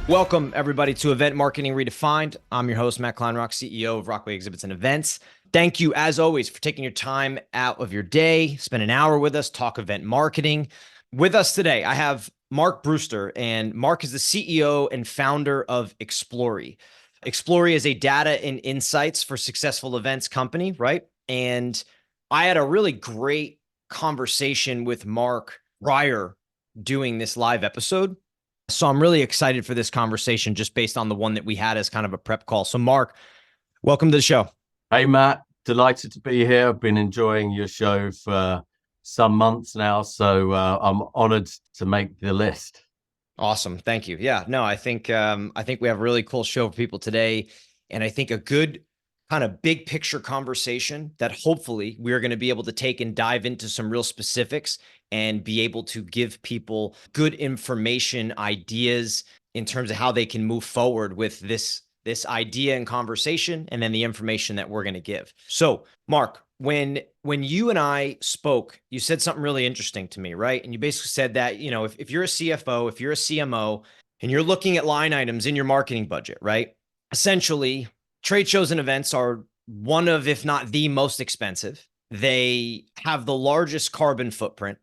Welcome, everybody, to Event Marketing Redefined. I'm your host, Matt Kleinrock, CEO of Rockway Exhibits and Events. Thank you, as always, for taking your time out of your day, spend an hour with us, talk event marketing. With us today, I have Mark Brewster, and Mark is the CEO and founder of Explori. Explori is a data and insights for successful events company, right? And I had a really great conversation with Mark prior doing this live episode. So I'm really excited for this conversation just based on the one that we had as kind of a prep call. So Mark, welcome to the show. Hey, Matt, delighted to be here. I've been enjoying your show for some months now, so I'm honored to make the list. Awesome. Thank you. Yeah, no, I think we have a really cool show for people today. And I think a good kind of big picture conversation that hopefully we're going to be able to take and dive into some real specifics and be able to give people good information, ideas in terms of how they can move forward with this idea and conversation, and then the information that we're going to give. So, Mark, when you and I spoke, you said something really interesting to me, right? And you basically said that, if you're a CFO, if you're a CMO, and you're looking at line items in your marketing budget, right? Essentially, trade shows and events are one of, if not the most expensive. They have the largest carbon footprint,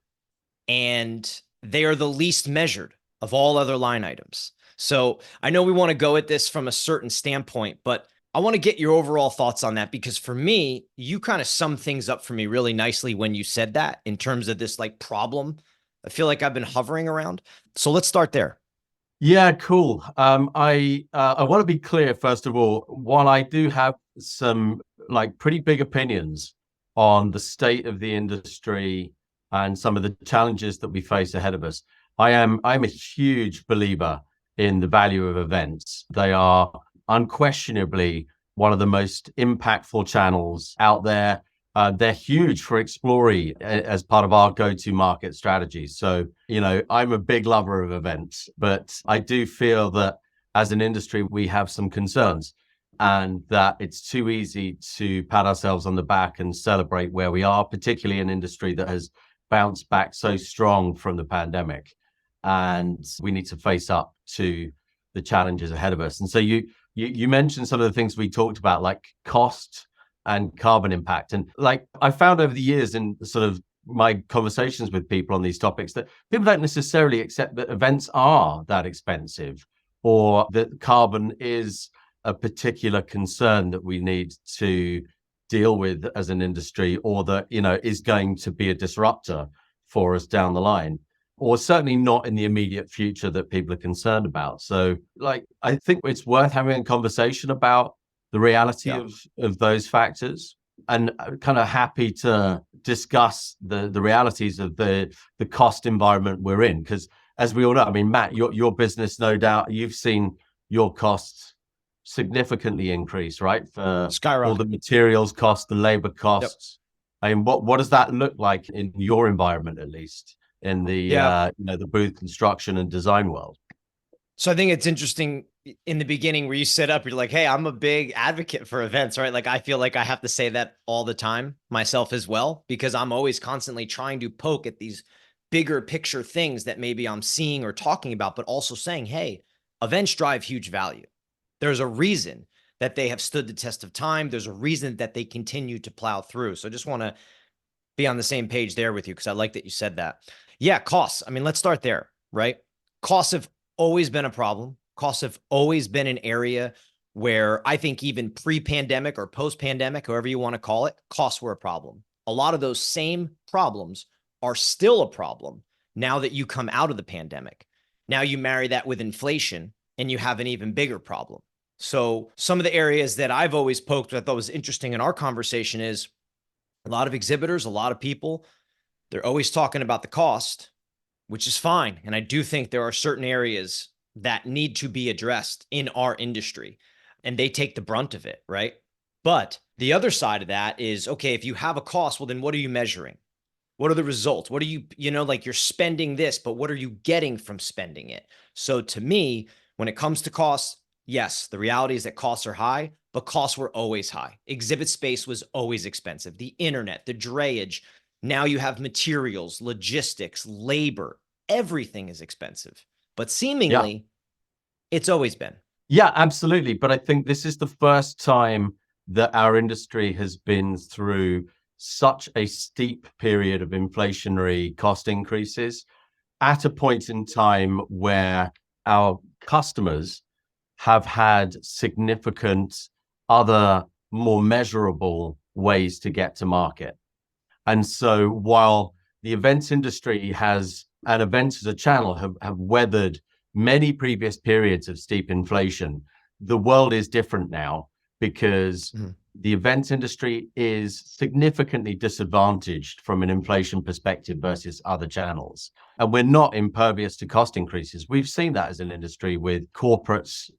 and they are the least measured of all other line items. So I know we want to go at this from a certain standpoint, but I want to get your overall thoughts on that, because for me, you kind of summed things up for me really nicely when you said that in terms of this like problem I feel like I've been hovering around. So let's start there. Yeah, cool. I want to be clear, first of all, while I do have some like pretty big opinions on the state of the industry and some of the challenges that we face ahead of us, I'm a huge believer in the value of events. They are unquestionably one of the most impactful channels out there. They're huge for Explori as part of our go-to market strategy. So, I'm a big lover of events, but I do feel that as an industry, we have some concerns, and that it's too easy to pat ourselves on the back and celebrate where we are, particularly an industry that has bounced back so strong from the pandemic. And we need to face up to the challenges ahead of us. And so you mentioned some of the things we talked about, like cost and carbon impact. And like I found over the years in sort of my conversations with people on these topics, that people don't necessarily accept that events are that expensive, or that carbon is a particular concern that we need to deal with as an industry, or that, is going to be a disruptor for us down the line, or certainly not in the immediate future that people are concerned about. So like, I think it's worth having a conversation about the reality of those factors, and kind of happy to discuss the realities of the cost environment we're in. Because as we all know, I mean, Matt, your business, no doubt, you've seen your costs significantly increase, right? For all the Skyrocket. materials costs, the labor Yep. costs. I mean, what does that look like in your environment, at least in the Yeah. the booth construction and design world? So I think it's interesting in the beginning where you set up, you're like, hey, I'm a big advocate for events, right? Like I feel like I have to say that all the time myself as well, because I'm always constantly trying to poke at these bigger picture things that maybe I'm seeing or talking about, but also saying, hey, events drive huge value. There's a reason that they have stood the test of time. There's a reason that they continue to plow through. So I just want to be on the same page there with you, because I like that you said that. Yeah, costs. I mean, let's start there, right? Costs have always been a problem. Costs have always been an area where I think even pre-pandemic or post-pandemic, however you want to call it, costs were a problem. A lot of those same problems are still a problem now that you come out of the pandemic. Now you marry that with inflation and you have an even bigger problem. So some of the areas that I've always poked that I thought was interesting in our conversation is a lot of exhibitors, a lot of people, they're always talking about the cost, which is fine. And I do think there are certain areas that need to be addressed in our industry, and they take the brunt of it, right? But the other side of that is, okay, if you have a cost, well, then what are you measuring? What are the results? What are you, like you're spending this, but what are you getting from spending it? So to me, when it comes to costs, yes, the reality is that costs are high, but costs were always high. Exhibit space was always expensive. The internet, the drayage, now you have materials, logistics, labor, everything is expensive. But Yeah. seemingly It's always been. Yeah, absolutely. But I think this is the first time that our industry has been through such a steep period of inflationary cost increases at a point in time where our customers have had significant other more measurable ways to get to market. And so while the events industry has, and events as a channel have weathered many previous periods of steep inflation, the world is different now because Mhm. the events industry is significantly disadvantaged from an inflation perspective versus other channels. And we're not impervious to cost increases. We've seen that as an industry with corporates,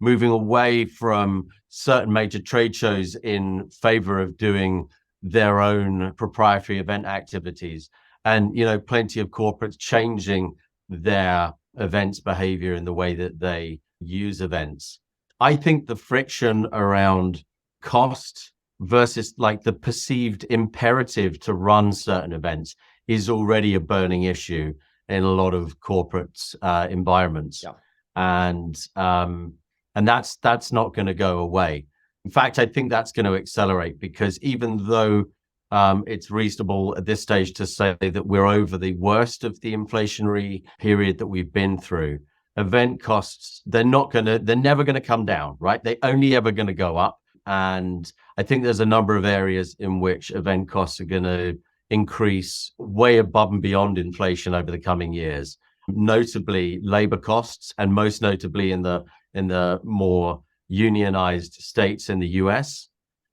moving away from certain major trade shows in favor of doing their own proprietary event activities, and plenty of corporates changing their events behavior in the way that they use events. I think the friction around cost versus like the perceived imperative to run certain events is already a burning issue in a lot of corporate environments. Yeah. And that's not going to go away. In fact, I think that's going to accelerate because even though it's reasonable at this stage to say that we're over the worst of the inflationary period that we've been through, event costs, they're never going to come down, right? They're only ever going to go up. And I think there's a number of areas in which event costs are going to increase way above and beyond inflation over the coming years, notably labor costs, and most notably in the more unionized states in the US.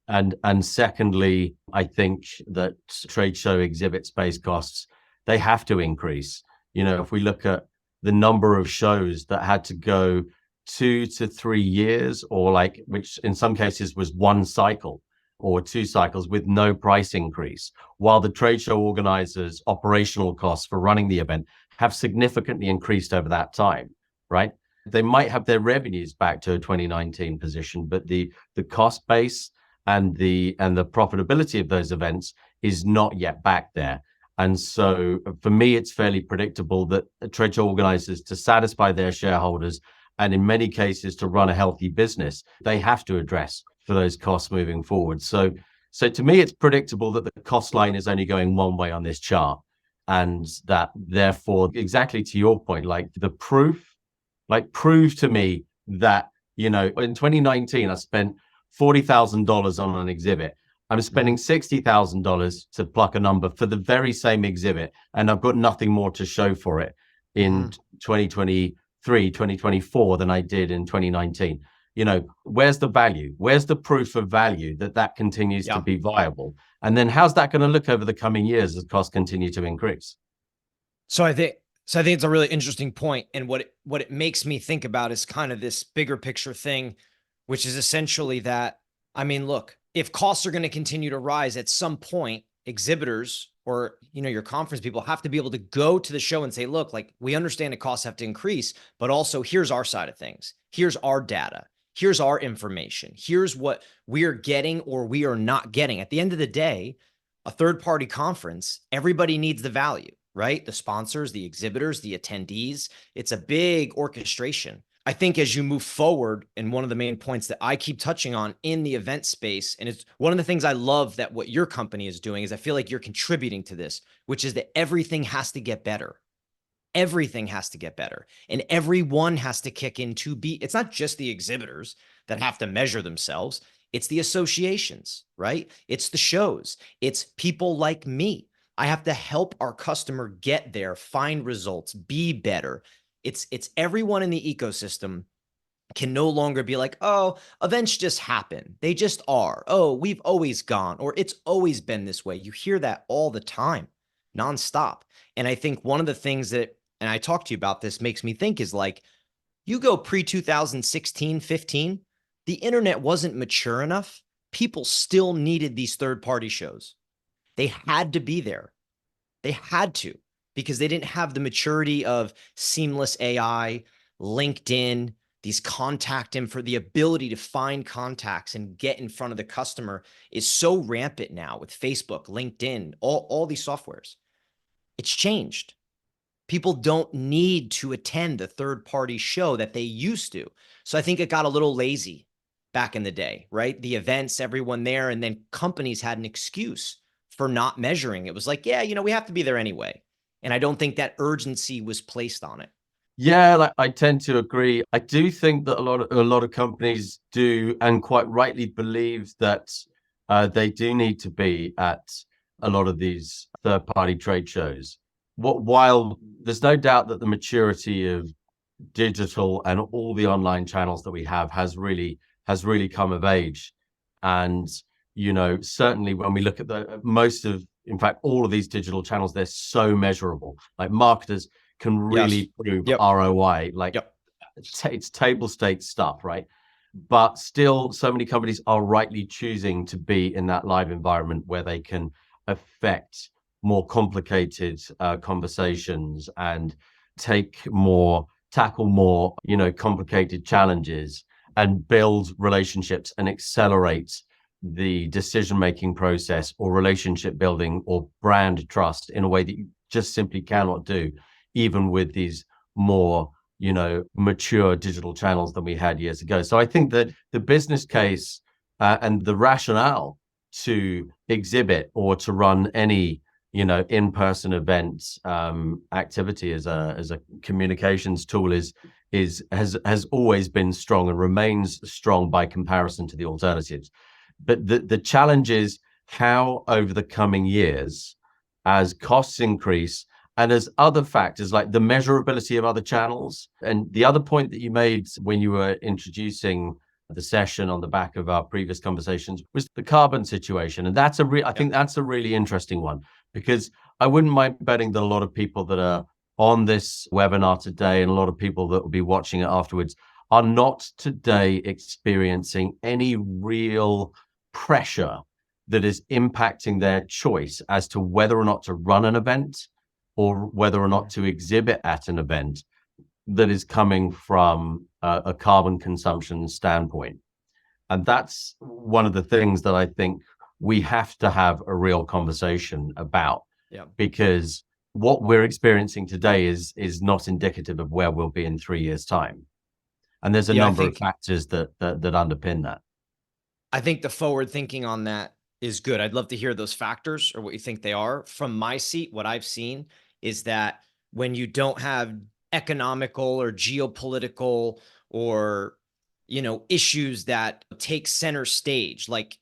And secondly, I think that trade show exhibit space costs, they have to increase. If we look at the number of shows that had to go 2 to 3 years, or which in some cases was one cycle or two cycles with no price increase, while the trade show organizers' operational costs for running the event have significantly increased over that time, right? They might have their revenues back to a 2019 position, but the cost base and the profitability of those events is not yet back there. And so for me, it's fairly predictable that trade show organizers, to satisfy their shareholders, and in many cases to run a healthy business, they have to address for those costs moving forward. So to me, it's predictable that the cost line is only going one way on this chart. And that therefore, exactly to your point, prove to me that, in 2019, I spent $40,000 on an exhibit. I'm spending $60,000 to pluck a number for the very same exhibit, and I've got nothing more to show for it in 2023, 2024 than I did in 2019. Where's the value? Where's the proof of value that continues to be viable? And then how's that going to look over the coming years as costs continue to increase? So I think it's a really interesting point. And what it makes me think about is kind of this bigger picture thing, which is essentially that, I mean, look, if costs are going to continue to rise at some point, exhibitors or, your conference people have to be able to go to the show and say, look, like, we understand the costs have to increase, but also here's our side of things. Here's our data. Here's our information. Here's what we're getting or we are not getting. At the end of the day, a third-party conference, everybody needs the value, right? The sponsors, the exhibitors, the attendees. It's a big orchestration. I think as you move forward, and one of the main points that I keep touching on in the event space, and it's one of the things I love that what your company is doing, is I feel like you're contributing to this, which is that everything has to get better. Everything has to get better, and everyone has to kick in to be, it's not just the exhibitors that have to measure themselves. It's the associations, right? It's the shows. It's people like me. I have to help our customer get there, find results, be better. It's everyone in the ecosystem can no longer be like, oh, events just happen. They just are. Oh, we've always gone, or it's always been this way. You hear that all the time, nonstop. And I think one of the things that, and I talked to you about this, makes me think is like, you go pre 2016, 15, the internet wasn't mature enough. People still needed these third party shows. They had to be there. They had to, because they didn't have the maturity of seamless AI, LinkedIn, these contact info, the ability to find contacts and get in front of the customer is so rampant now with Facebook, LinkedIn, all these softwares. It's changed. People don't need to attend the third party show that they used to. So I think it got a little lazy back in the day, right? The events, everyone there, and then companies had an excuse for not measuring. It was like, yeah, we have to be there anyway. And I don't think that urgency was placed on it. Yeah, like, I tend to agree. I do think that a lot of companies do, and quite rightly, believe that they do need to be at a lot of these third-party trade shows. While there's no doubt that the maturity of digital and all the online channels that we have has really come of age, and certainly when we look at the most of, in fact, all of these digital channels, they're so measurable. Like marketers can Yes. really prove Yep. ROI. Like Yep. it's table stakes stuff, right? But still, so many companies are rightly choosing to be in that live environment where they can affect more complicated conversations and tackle more, complicated challenges and build relationships and accelerate the decision-making process or relationship building or brand trust in a way that you just simply cannot do, even with these more mature digital channels than we had years ago. So I think that the business case and the rationale to exhibit or to run any in-person event activity as a communications tool has always been strong and remains strong by comparison to the alternatives. But the challenge is how over the coming years, as costs increase and as other factors like the measurability of other channels. And the other point that you made when you were introducing the session on the back of our previous conversations was the carbon situation. And I think that's a really interesting one, because I wouldn't mind betting that a lot of people that are on this webinar today and a lot of people that will be watching it afterwards are not today experiencing any real pressure that is impacting their choice as to whether or not to run an event or whether or not to exhibit at an event that is coming from a carbon consumption standpoint. And that's one of the things that I think we have to have a real conversation about, because what we're experiencing today is not indicative of where we'll be in 3 years' time. And there's a number of factors that underpin that. I think the forward thinking on that is good. I'd love to hear those factors or what you think they are. From my seat, what I've seen is that when you don't have economical or geopolitical or issues that take center stage, like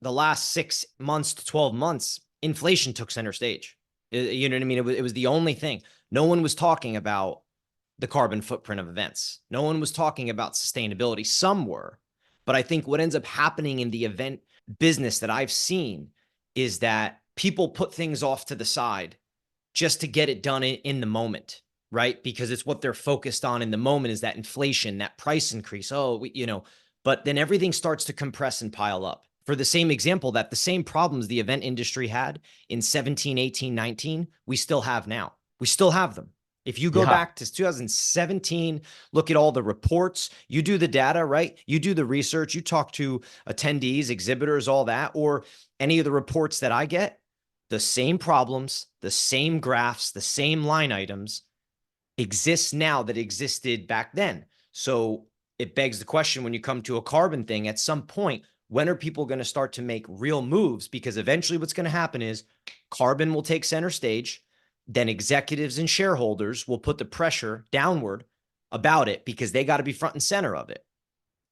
the last 6 months to 12 months, inflation took center stage. You know what I mean? It was the only thing. No one was talking about the carbon footprint of events. No one was talking about sustainability. Some were, but I think what ends up happening in the event business that I've seen is that people put things off to the side just to get it done in the moment, right? Because it's what they're focused on in the moment is that inflation, that price increase. But then everything starts to compress and pile up. For the same example, that the same problems the event industry had in 17, 18, 19, we still have now. We still have them. If you go back to 2017, look at all the reports, you do the data, right? You do the research, you talk to attendees, exhibitors, all that, or any of the reports that I get, the same problems, the same graphs, the same line items exist now that existed back then. So it begs the question, when you come to a carbon thing, at some point, when are people going to start to make real moves? Because eventually what's going to happen is carbon will take center stage. Then executives and shareholders will put the pressure downward about it because they got to be front and center of it.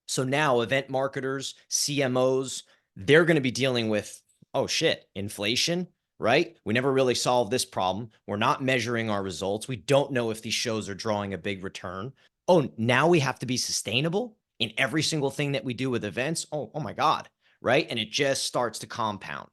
So now event marketers, CMOs, they're going to be dealing with, oh shit, inflation, right? We never really solved this problem. We're not measuring our results. We don't know if these shows are drawing a big return. Oh, now we have to be sustainable in every single thing that we do with events. Oh my God, right? And it just starts to compound.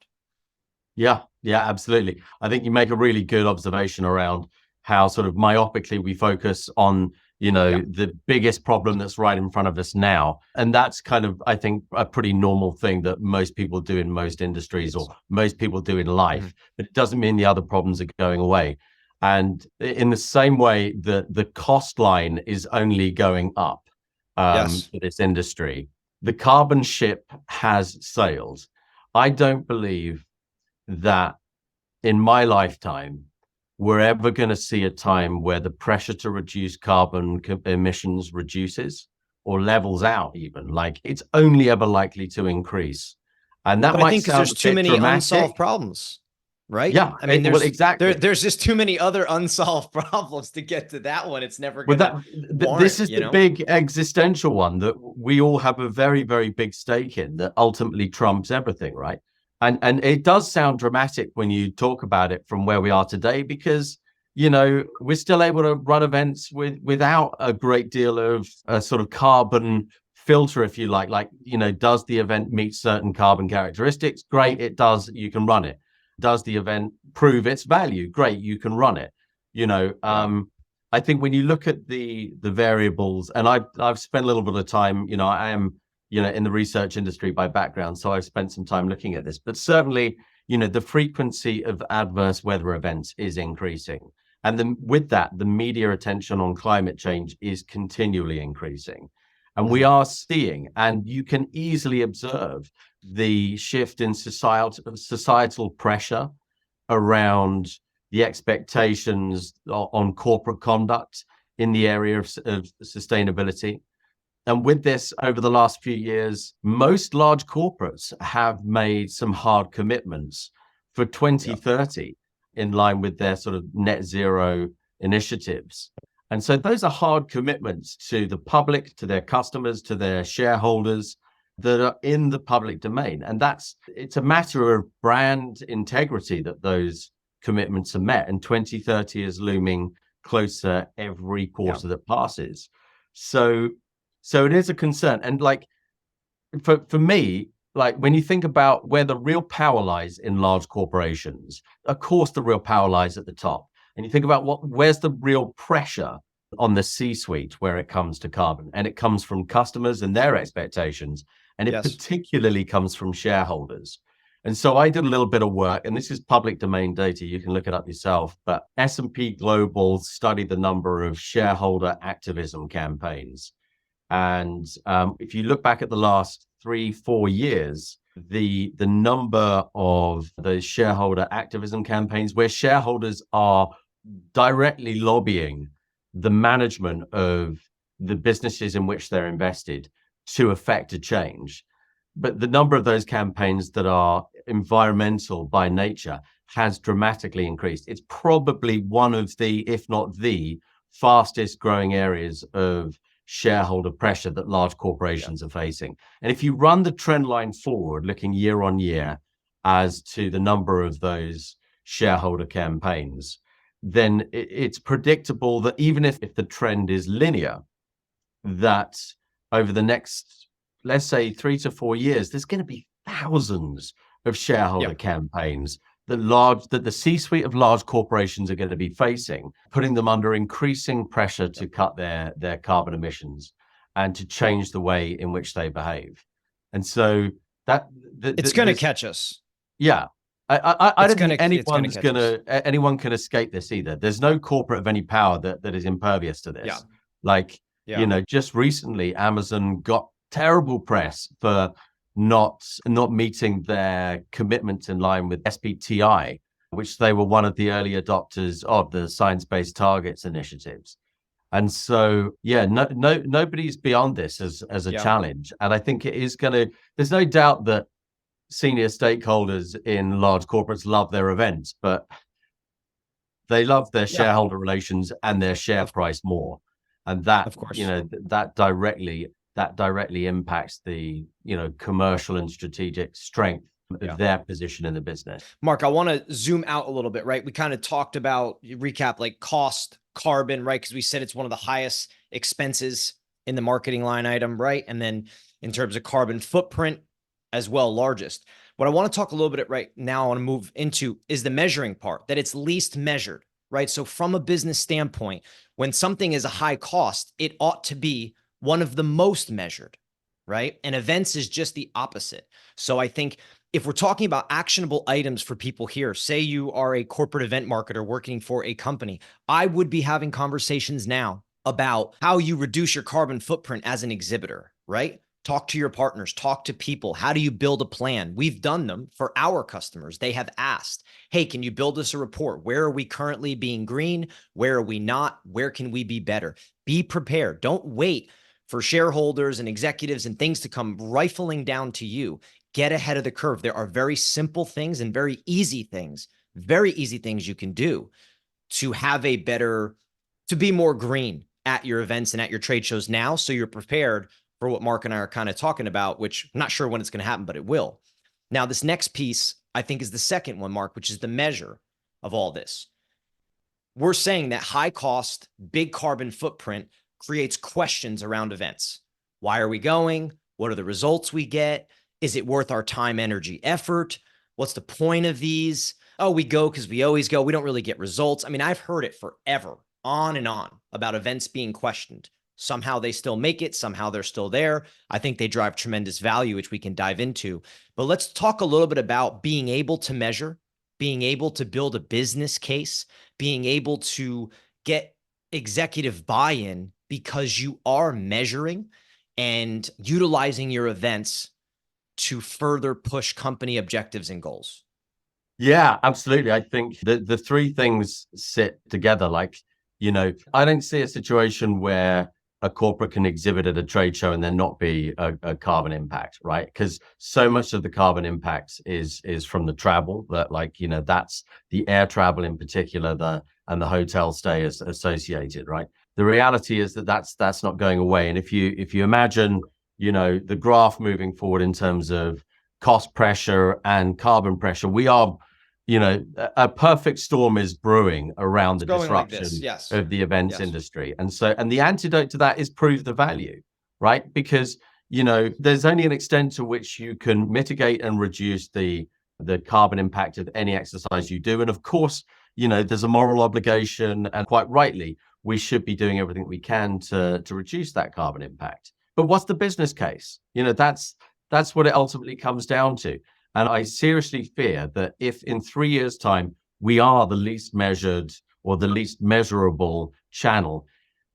Yeah, absolutely. I think you make a really good observation around how sort of myopically we focus on, the biggest problem that's right in front of us now. And that's kind of, I think, a pretty normal thing that most people do in most industries or most people do in life. But it doesn't mean the other problems are going away. And in the same way that the cost line is only going up for this industry, the carbon ship has sailed. I don't believe that in my lifetime we're ever going to see a time where the pressure to reduce carbon emissions reduces or levels out even. Like, it's only ever likely to increase. And that But I might think because sound there's a too bit many unsolved dramatic. problems, right? Yeah, I mean, well, exactly. there's just too many other unsolved problems to get to that one. It's never Well, gonna this warrant, is the big existential one that we all have a very, very big stake in, that ultimately trumps everything, right? And it does sound dramatic when you talk about it from where we are today, because we're still able to run events without a great deal of a sort of carbon filter, if you like. Like, does the event meet certain carbon characteristics? Great, it does. You can run it. Does the event prove its value? Great, you can run it. You know, yeah. I think when you look at the variables, and I've spent a little bit of time, I am, in the research industry by background, so I've spent some time looking at this. But certainly, the frequency of adverse weather events is increasing. And then with that, the media attention on climate change is continually increasing. And we are seeing, and you can easily observe, the shift in societal pressure around the expectations on corporate conduct in the area of sustainability. And with this, over the last few years, most large corporates have made some hard commitments for Yeah. 2030 in line with their sort of net zero initiatives. And so those are hard commitments to the public, to their customers, to their shareholders, that are in the public domain. And it's a matter of brand integrity that those commitments are met. And 2030 is looming closer every Yeah. quarter that passes. So it is a concern. And like, for me, like, when you think about where the real power lies in large corporations, of course the real power lies at the top. And you think about where's the real pressure on the C-suite where it comes to carbon, and it comes from customers and their expectations, and it Yes. particularly comes from shareholders. And so I did a little bit of work, and this is public domain data. You can look it up yourself. But S&P Global studied the number of shareholder activism campaigns. And if you look back at the last 3-4 years, the number of those shareholder activism campaigns where shareholders are directly lobbying the management of the businesses in which they're invested to affect a change. But the number of those campaigns that are environmental by nature has dramatically increased. It's probably one of the, if not the fastest growing areas of shareholder pressure that large corporations are facing. And if you run the trend line forward, looking year on year as to the number of those shareholder campaigns, then it's predictable that even if the trend is linear, that over the next, let's say, 3 to 4 years, there's going to be thousands of shareholder campaigns that the C-suite of large corporations are going to be facing, putting them under increasing pressure to cut their carbon emissions and to change the way in which they behave. And so It's going to catch us. Yeah. I don't think anyone can escape this either. There's no corporate of any power that is impervious to this. Yeah. Like, Yeah. just recently, Amazon got terrible press for not meeting their commitments in line with SBTI, which they were one of the early adopters of the science-based targets initiatives. And so, nobody's beyond this as a challenge. And I think it is there's no doubt that senior stakeholders in large corporates love their events, but they love their shareholder relations and their share price more. And that, Of course. that directly impacts the, commercial and strategic strength of their position in the business. Mark, I want to zoom out a little bit, right? We kind of talked about, recap, like cost, carbon, right? Because we said it's one of the highest expenses in the marketing line item, right? And then in terms of carbon footprint as well, largest. What I want to talk a little bit right now, I want to move into is the measuring part, that it's least measured, right? So from a business standpoint, when something is a high cost, it ought to be one of the most measured, right? And events is just the opposite. So I think if we're talking about actionable items for people here, say you are a corporate event marketer working for a company, I would be having conversations now about how you reduce your carbon footprint as an exhibitor, right? Talk to your partners, talk to people. How do you build a plan? We've done them for our customers. They have asked, hey, can you build us a report? Where are we currently being green? Where are we not? Where can we be better? Be prepared. Don't wait for shareholders and executives and things to come rifling down to you. Get ahead of the curve. There are very simple things and very easy things you can do to have a better, to be more green at your events and at your trade shows now, so you're prepared for what Mark and I are kind of talking about, which I'm not sure when it's going to happen, but it will. Now, this next piece, I think, is the second one, Mark, which is the measure of all this. We're saying that high cost, big carbon footprint creates questions around events. Why are we going? What are the results we get? Is it worth our time, energy, effort? What's the point of these? Oh, we go because we always go. We don't really get results. I mean, I've heard it forever, on and on, about events being questioned. Somehow they still make it. Somehow they're still there. I think they drive tremendous value, which we can dive into. But let's talk a little bit about being able to measure, being able to build a business case, being able to get executive buy-in because you are measuring and utilizing your events to further push company objectives and goals. Yeah, absolutely. I think the three things sit together. Like, I don't see a situation where a corporate can exhibit at a trade show and there not be a carbon impact, right? Because so much of the carbon impact is from the travel, that that's the air travel in particular, and the hotel stay is associated, right? The reality is that that's not going away. And if you imagine, the graph moving forward in terms of cost pressure and carbon pressure, we are, a perfect storm is brewing around the disruption like yes. of the events Yes. industry. And the antidote to that is prove the value, right? Because, there's only an extent to which you can mitigate and reduce the carbon impact of any exercise you do. And of course, there's a moral obligation, and quite rightly, we should be doing everything we can to reduce that carbon impact. But what's the business case? That's what it ultimately comes down to. And I seriously fear that if in 3 years' time we are the least measured or the least measurable channel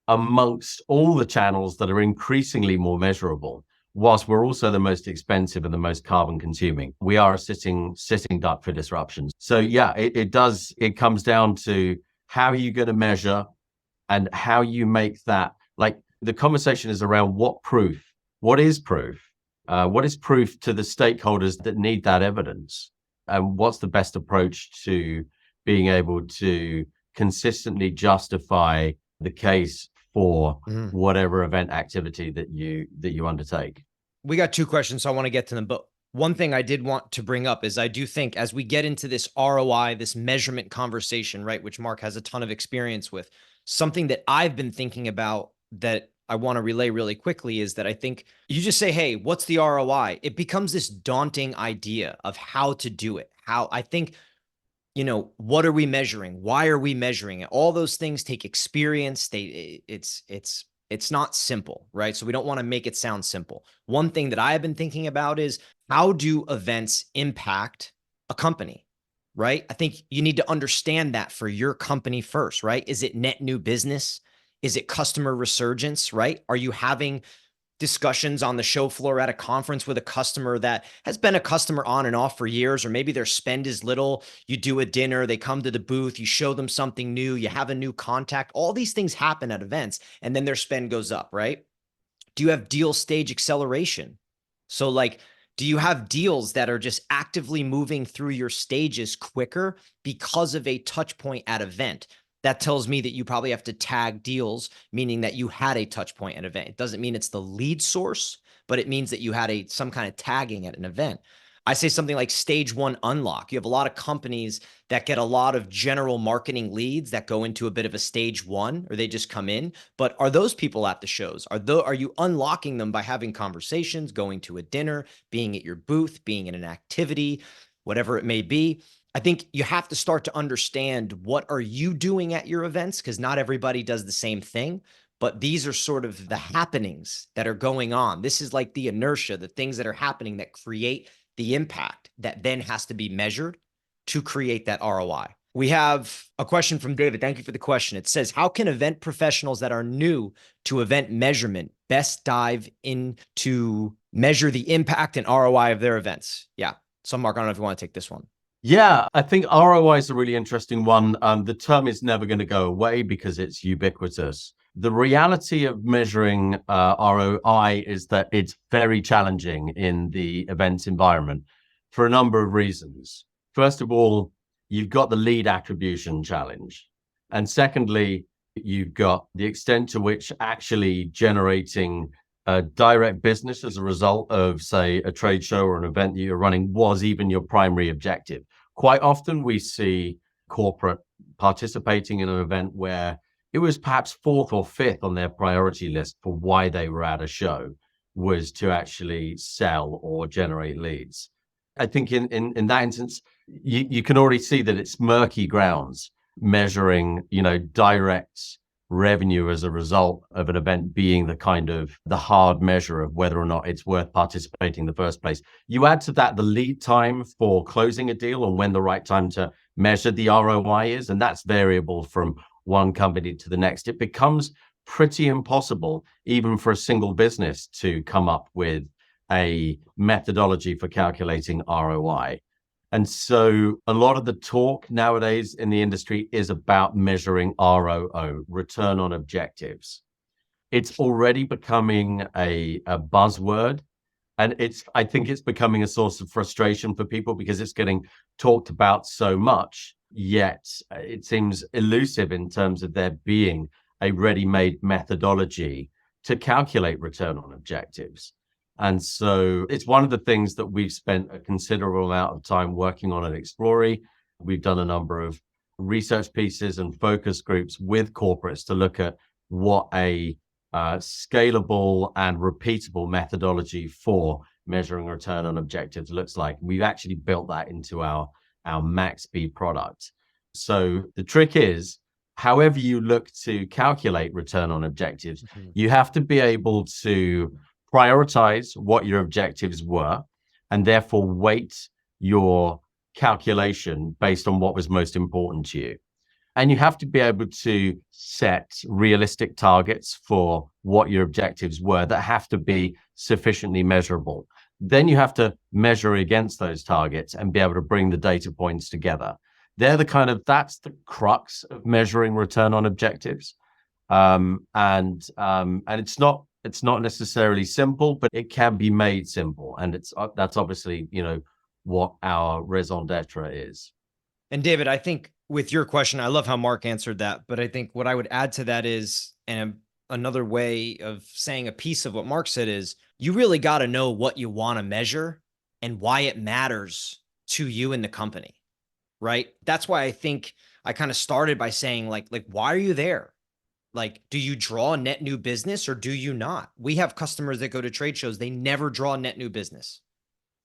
amongst all the channels that are increasingly more measurable, whilst we're also the most expensive and the most carbon consuming, we are a sitting duck for disruptions. So yeah, it comes down to how are you going to measure and how you make that, like, the conversation is around what is proof? What is proof to the stakeholders that need that evidence? And what's the best approach to being able to consistently justify the case for whatever event activity that you undertake? We got two questions, so I want to get to them. But one thing I did want to bring up is I do think as we get into this ROI, this measurement conversation, right, which Mark has a ton of experience with, something that I've been thinking about that I want to relay really quickly is that I think you just say, hey, what's the ROI? It becomes this daunting idea of how to do it. How I think, what are we measuring? Why are we measuring it? All those things take experience. It's not simple, right? So we don't want to make it sound simple. One thing that I have been thinking about is how do events impact a company, right? I think you need to understand that for your company first, right? Is it net new business? Is it customer resurgence, right? Are you having discussions on the show floor at a conference with a customer that has been a customer on and off for years, or maybe their spend is little? You do a dinner, they come to the booth, you show them something new, you have a new contact. All these things happen at events, and then their spend goes up, right? Do you have deal stage acceleration? So do you have deals that are just actively moving through your stages quicker because of a touch point at event? That tells me that you probably have to tag deals, meaning that you had a touch point at an event. It doesn't mean it's the lead source, but it means that you had some kind of tagging at an event. I say something like stage one unlock. You have a lot of companies that get a lot of general marketing leads that go into a bit of a stage one, or they just come in. But are those people at the shows? Are you unlocking them by having conversations, going to a dinner, being at your booth, being in an activity, whatever it may be? I think you have to start to understand what are you doing at your events, because not everybody does the same thing, but these are sort of the happenings that are going on. This is like the inertia, the things that are happening that create the impact that then has to be measured to create that ROI. We have a question from David. Thank you for the question. It says, how can event professionals that are new to event measurement best dive into measure the impact and ROI of their events? Yeah. So Mark, I don't know if you want to take this one. Yeah, I think ROI is a really interesting one. The term is never going to go away because it's ubiquitous. The reality of measuring ROI is that it's very challenging in the events environment for a number of reasons. First of all, you've got the lead attribution challenge. And secondly, you've got the extent to which actually generating direct business as a result of, say, a trade show or an event that you're running was even your primary objective. Quite often we see corporate participating in an event where it was perhaps fourth or fifth on their priority list for why they were at a show was to actually sell or generate leads. I think in that instance, you can already see that it's murky grounds measuring, direct revenue as a result of an event being the kind of the hard measure of whether or not it's worth participating in the first place. You add to that the lead time for closing a deal and when the right time to measure the ROI is, and that's variable from one company to the next. It becomes pretty impossible even for a single business to come up with a methodology for calculating ROI. And so a lot of the talk nowadays in the industry is about measuring ROO, return on objectives. It's already becoming a buzzword. And I think it's becoming a source of frustration for people because it's getting talked about so much, yet it seems elusive in terms of there being a ready-made methodology to calculate return on objectives. And so it's one of the things that we've spent a considerable amount of time working on at Explori. We've done a number of research pieces and focus groups with corporates to look at what a scalable and repeatable methodology for measuring return on objectives looks like. We've actually built that into our MaxB product. So the trick is, however you look to calculate return on objectives, you have to be able to prioritize what your objectives were and therefore weight your calculation based on what was most important to you. And you have to be able to set realistic targets for what your objectives were that have to be sufficiently measurable. Then you have to measure against those targets and be able to bring the data points together. That's the crux of measuring return on objectives. And it's not necessarily simple, but it can be made simple. And that's obviously, what our raison d'etre is. And David, I think with your question, I love how Mark answered that, but I think what I would add to that is, and another way of saying a piece of what Mark said is, you really got to know what you want to measure and why it matters to you and the company, right? That's why I think I kind of started by saying like, why are you there? Like, do you draw net new business or do you not? We have customers that go to trade shows. They never draw net new business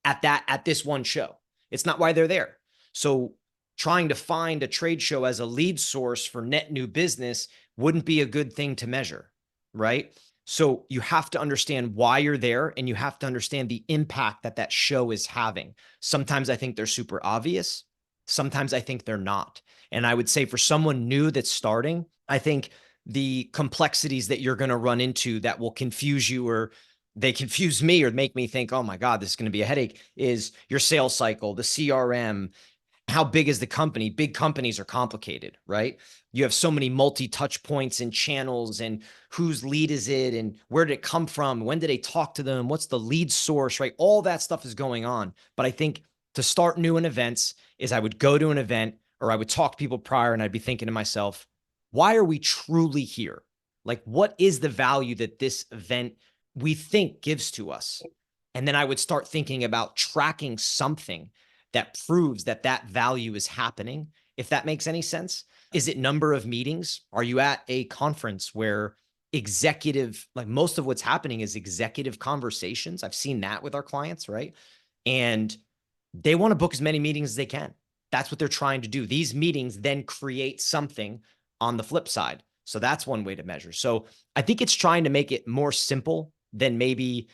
at this one show. It's not why they're there. So trying to find a trade show as a lead source for net new business wouldn't be a good thing to measure, right? So you have to understand why you're there and you have to understand the impact that show is having. Sometimes I think they're super obvious. Sometimes I think they're not. And I would say for someone new that's starting, I think the complexities that you're going to run into that will confuse you, or they confuse me or make me think, oh my God, this is going to be a headache, is your sales cycle, the CRM. How big is the company? Big companies are complicated, right? You have so many multi-touch points and channels, and whose lead is it? And where did it come from? When did they talk to them? What's the lead source, right? All that stuff is going on. But I think to start new in events is I would go to an event or I would talk to people prior and I'd be thinking to myself, why are we truly here? Like, what is the value that this event we think gives to us? And then I would start thinking about tracking something that proves that value is happening, if that makes any sense. Is it number of meetings? Are you at a conference where like most of what's happening is executive conversations? I've seen that with our clients, right? And they want to book as many meetings as they can. That's what they're trying to do. These meetings then create something on the flip side. So that's one way to measure. So I think it's trying to make it more simple than maybe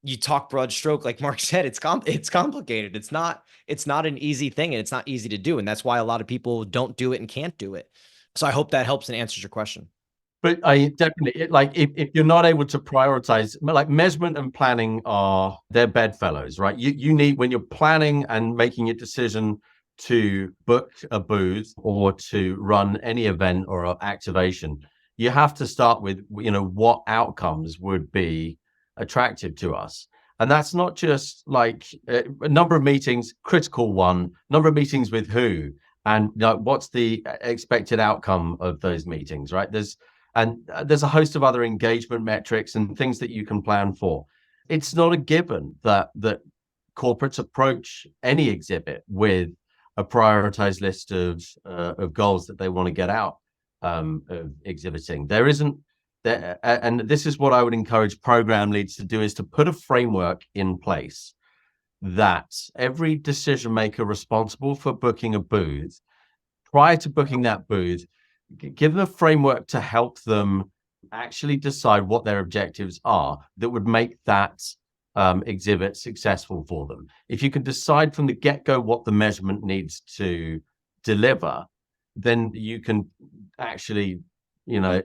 you talk broad stroke. Like Mark said, it's complicated. It's not an easy thing and it's not easy to do. And that's why a lot of people don't do it and can't do it. So I hope that helps and answers your question. But I definitely like if you're not able to prioritize, like measurement and planning are they're bedfellows, right? You need when you're planning and making a decision to book a booth or to run any event or activation, you have to start with what outcomes would be attractive to us. And that's not just like a number of meetings, critical one, number of meetings with who, and what's the expected outcome of those meetings, right? There's a host of other engagement metrics and things that you can plan for. It's not a given that corporates approach any exhibit with a prioritized list of goals that they want to get out of exhibiting. There isn't there, and this is what I would encourage program leads to do, is to put a framework in place that every decision maker responsible for booking a booth, prior to booking that booth, give them a framework to help them actually decide what their objectives are that would make that exhibit successful for them. If you can decide from the get-go what the measurement needs to deliver, then you can actually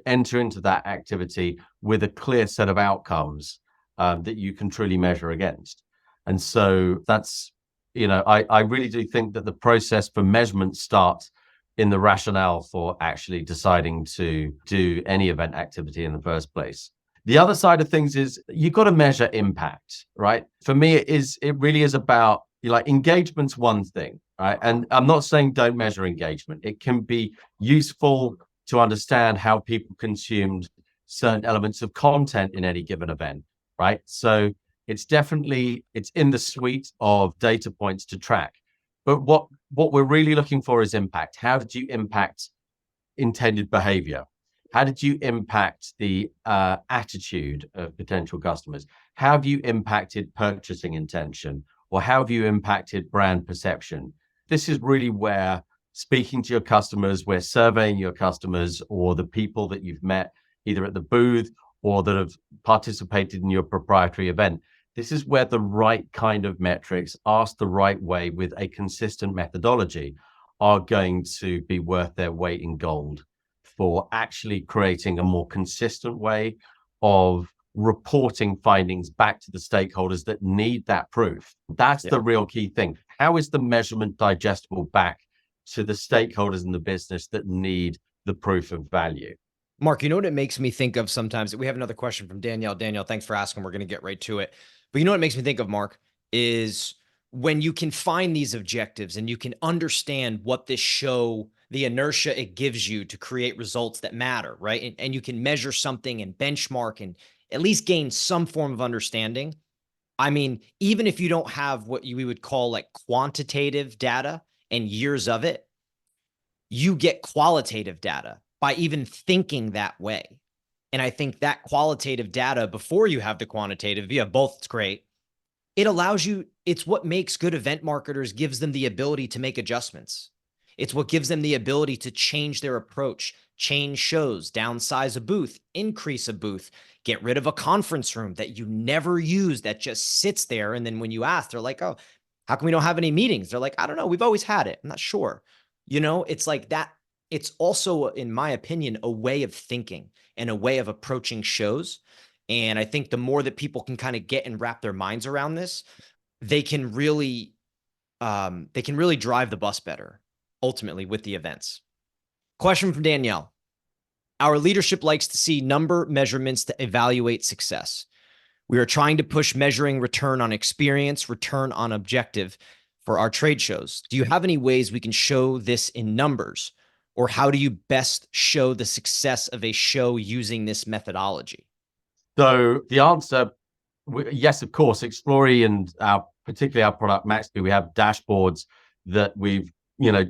enter into that activity with a clear set of outcomes that you can truly measure against. And so that's I really do think that the process for measurement starts in the rationale for actually deciding to do any event activity in the first place. The other side of things is you've got to measure impact, right? For me, it really is about like engagement's one thing, right? And I'm not saying don't measure engagement. It can be useful to understand how people consumed certain elements of content in any given event, right? So it's in the suite of data points to track. But what we're really looking for is impact. How did you impact intended behavior? How did you impact the attitude of potential customers? How have you impacted purchasing intention? Or how have you impacted brand perception? This is really where speaking to your customers, where surveying your customers or the people that you've met either at the booth or that have participated in your proprietary event. This is where the right kind of metrics, asked the right way with a consistent methodology, are going to be worth their weight in gold for actually creating a more consistent way of reporting findings back to the stakeholders that need that proof. That's the real key thing. How is the measurement digestible back to the stakeholders in the business that need the proof of value? Mark, you know what it makes me think of sometimes? We have another question from Danielle. Danielle, thanks for asking. We're going to get right to it. But you know what it makes me think of, Mark, is when you can find these objectives and you can understand what this show, the inertia it gives you to create results that matter, right? And you can measure something and benchmark and at least gain some form of understanding. I mean, even if you don't have what we would call like quantitative data and years of it, you get qualitative data by even thinking that way. And I think that qualitative data before you have the quantitative, you have both, it's great. It allows you, it's what makes good event marketers, gives them the ability to make adjustments. It's what gives them the ability to change their approach, change shows, downsize a booth, increase a booth, get rid of a conference room that you never use that just sits there. And then when you ask, they're like, oh, how come we don't have any meetings? They're like, I don't know. We've always had it. I'm not sure. It's like that. It's also, in my opinion, a way of thinking and a way of approaching shows. And I think the more that people can kind of get and wrap their minds around this, they can really drive the bus better ultimately with the events. Question from Danielle. Our leadership likes to see number measurements to evaluate success. We are trying to push measuring return on experience, return on objective for our trade shows. Do you have any ways we can show this in numbers? Or how do you best show the success of a show using this methodology? So the answer, yes, of course. Explori and particularly our product Maxby, we have dashboards that we've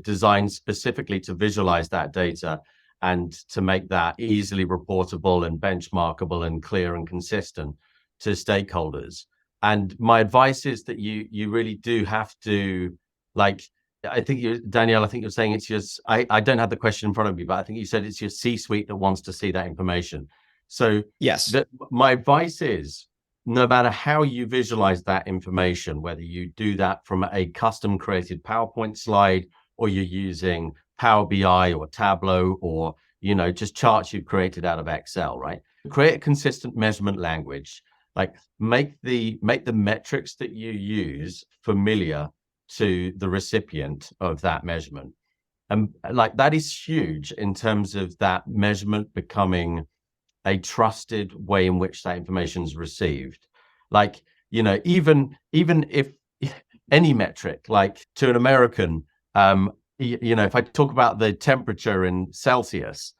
designed specifically to visualize that data and to make that easily reportable and benchmarkable and clear and consistent to stakeholders. And my advice is that you really do have to, like, I think Danielle, I think you're saying it's just, I don't have the question in front of me, but I think you said it's your C-suite that wants to see that information. So yes, my advice is, no matter how you visualize that information, whether you do that from a custom created PowerPoint slide, or you're using Power BI or Tableau, or just charts you've created out of Excel, right? Create a consistent measurement language. Like make the metrics that you use familiar to the recipient of that measurement. And like that is huge in terms of that measurement becoming a trusted way in which that information is received. Like, even if any metric, like to an American, if I talk about the temperature in Celsius,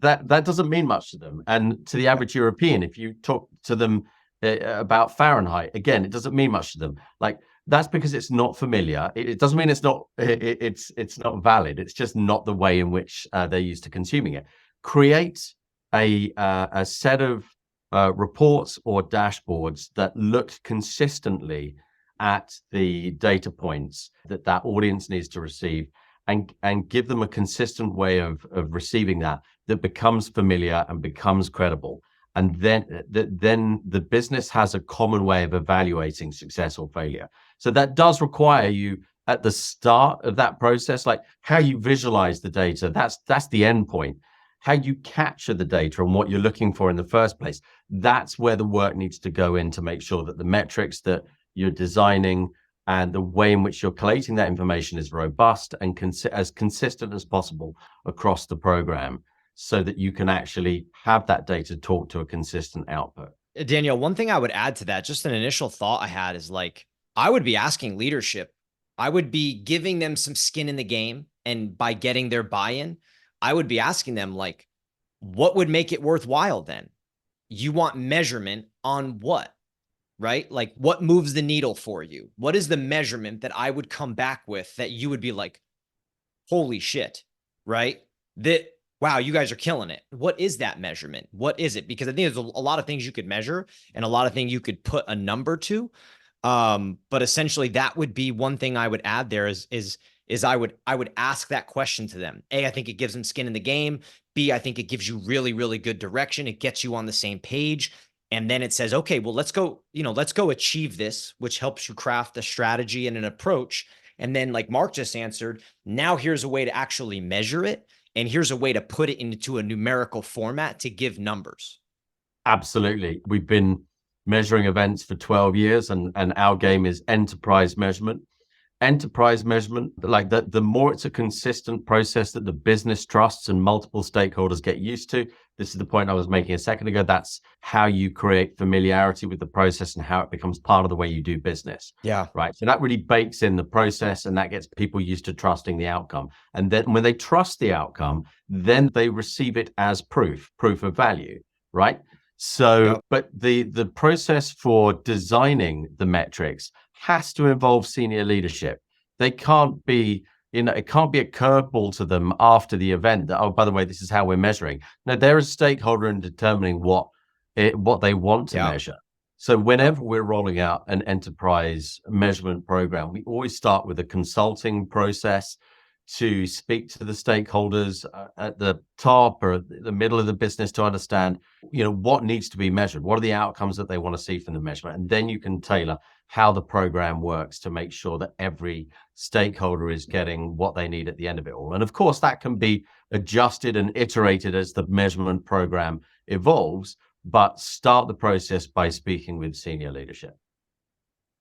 that doesn't mean much to them. And to the average European, if you talk to them about Fahrenheit, again, it doesn't mean much to them. Like that's because it's not familiar. It doesn't mean it's not it's not valid. It's just not the way in which they're used to consuming it. Create a set of reports or dashboards that look consistently at the data points that audience needs to receive, and give them a consistent way of receiving that becomes familiar and becomes credible. And then the business has a common way of evaluating success or failure. So that does require you at the start of that process, like how you visualize the data. That's the end point. How you capture the data and what you're looking for in the first place. That's where the work needs to go in to make sure that the metrics that you're designing and the way in which you're collating that information is robust and as consistent as possible across the program, so that you can actually have that data talk to a consistent output. Daniel, one thing I would add to that, just an initial thought I had, is like, I would be asking leadership. I would be giving them some skin in the game. And by getting their buy-in, I would be asking them, like, what would make it worthwhile then? You want measurement on what? Right? Like, what moves the needle for you? What is the measurement that I would come back with that you would be like, holy shit, right? That, wow, you guys are killing it. What is that measurement? What is it? Because I think there's a lot of things you could measure and a lot of things you could put a number to. But essentially that would be one thing I would add there is I would ask that question to them. A, I think it gives them skin in the game. B, I think it gives you really, really good direction. It gets you on the same page. And then it says, okay, well, let's go achieve this, which helps you craft a strategy and an approach. And then, like Mark just answered, now here's a way to actually measure it. And here's a way to put it into a numerical format to give numbers. Absolutely. We've been measuring events for 12 years, and our game is enterprise measurement. Enterprise measurement, like the more it's a consistent process that the business trusts and multiple stakeholders get used to. This is the point I was making a second ago. That's how you create familiarity with the process and how it becomes part of the way you do business. Yeah. Right. So that really bakes in the process, and that gets people used to trusting the outcome. And then when they trust the outcome, then they receive it as proof of value. Right. So, yep. But the process for designing the metrics has to involve senior leadership. They can't be, it can't be a curveball to them after the event that, oh, by the way, this is how we're measuring. No, they're a stakeholder in determining what they want to measure. So whenever we're rolling out an enterprise measurement program, we always start with a consulting process to speak to the stakeholders at the top or the middle of the business to understand, what needs to be measured. What are the outcomes that they want to see from the measurement? And then you can tailor how the program works to make sure that every stakeholder is getting what they need at the end of it all. And of course, that can be adjusted and iterated as the measurement program evolves, but start the process by speaking with senior leadership.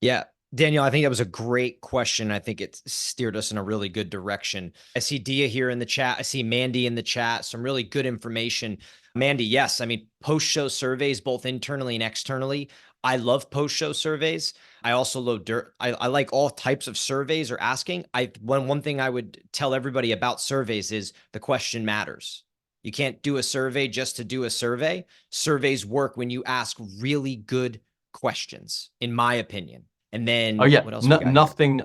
Yeah. Daniel, I think that was a great question. I think it steered us in a really good direction. I see Dia here in the chat. I see Mandy in the chat. Some really good information. Mandy, yes. I mean, post-show surveys, both internally and externally. I love post-show surveys. I also love I like all types of surveys or asking. One thing I would tell everybody about surveys is the question matters. You can't do a survey just to do a survey. Surveys work when you ask really good questions, in my opinion. And then, what else nothing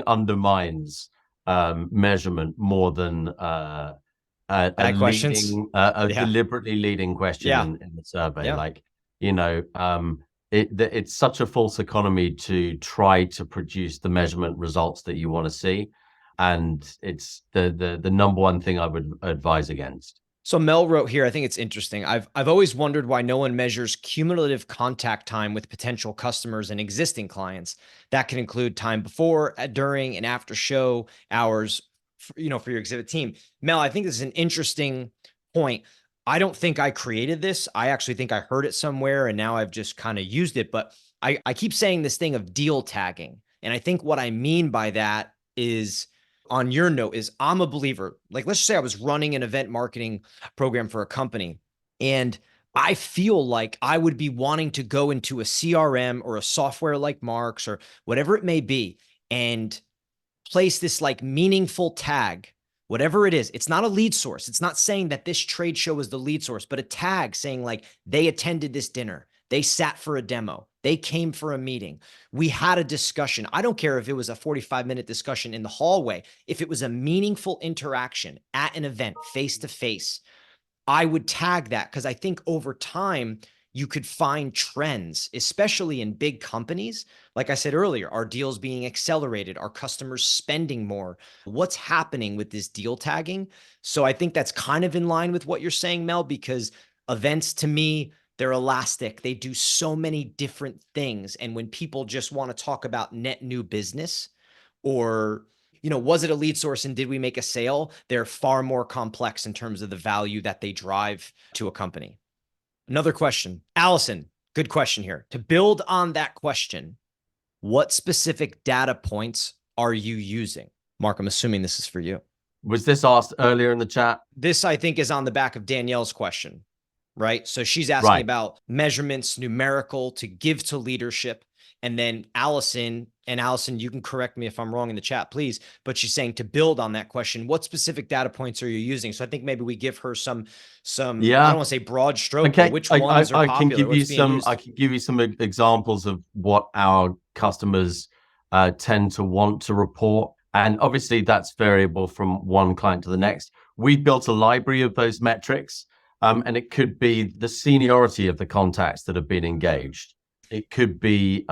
undermines measurement more than deliberately leading question in the survey. Like, it's such a false economy to try to produce the measurement results that you want to see, and it's the number one thing I would advise against. So Mel wrote here, I think it's interesting. I've always wondered why no one measures cumulative contact time with potential customers and existing clients. That can include time before, during, and after show hours, for your exhibit team. Mel, I think this is an interesting point, I don't think I created this. I actually think I heard it somewhere and now I've just kind of used it. But I keep saying this thing of deal tagging. And I think what I mean by that is, on your note, is I'm a believer. Like, let's just say I was running an event marketing program for a company, and I feel like I would be wanting to go into a CRM or a software like Mark's or whatever it may be and place this like meaningful tag, whatever it is. It's not a lead source. It's not saying that this trade show is the lead source, but a tag saying like they attended this dinner. They sat for a demo. They came for a meeting. We had a discussion. I don't care if it was a 45-minute discussion in the hallway. If it was a meaningful interaction at an event, face to face, I would tag that, because I think over time you could find trends, especially in big companies. Like I said earlier, our deals being accelerated, our customers spending more. What's happening with this deal tagging? So I think that's kind of in line with what you're saying, Mel, because events, to me, they're elastic. They do so many different things. And when people just want to talk about net new business, or was it a lead source and did we make a sale? They're far more complex in terms of the value that they drive to a company. Another question. Allison, good question here. To build on that question, what specific data points are you using? Mark, I'm assuming this is for you. Was this asked earlier in the chat? This, I think, is on the back of Danielle's question, right? So she's asking about measurements, numerical to give to leadership. And then Allison, you can correct me if I'm wrong in the chat, please. But she's saying, to build on that question, what specific data points are you using? So I think maybe we give her some, I don't want to say broad stroke, but which ones are popular? I can give you some examples of what our customers tend to want to report. And obviously that's variable from one client to the next. We built a library of those metrics, and it could be the seniority of the contacts that have been engaged. It could be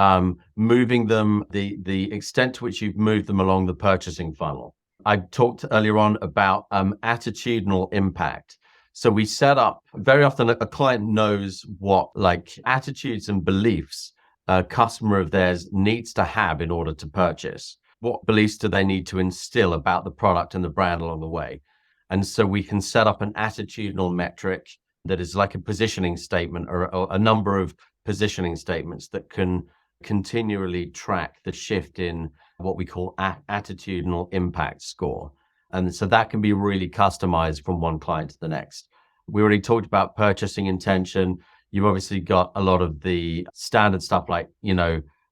moving them, the extent to which you've moved them along the purchasing funnel. I talked earlier on about attitudinal impact. So we set up, very often a client knows what like attitudes and beliefs a customer of theirs needs to have in order to purchase. What beliefs do they need to instill about the product and the brand along the way? And so we can set up an attitudinal metric that is like a positioning statement, or a number of positioning statements that can continually track the shift in what we call attitudinal impact score. And so that can be really customized from one client to the next. We already talked about purchasing intention. You've obviously got a lot of the standard stuff like,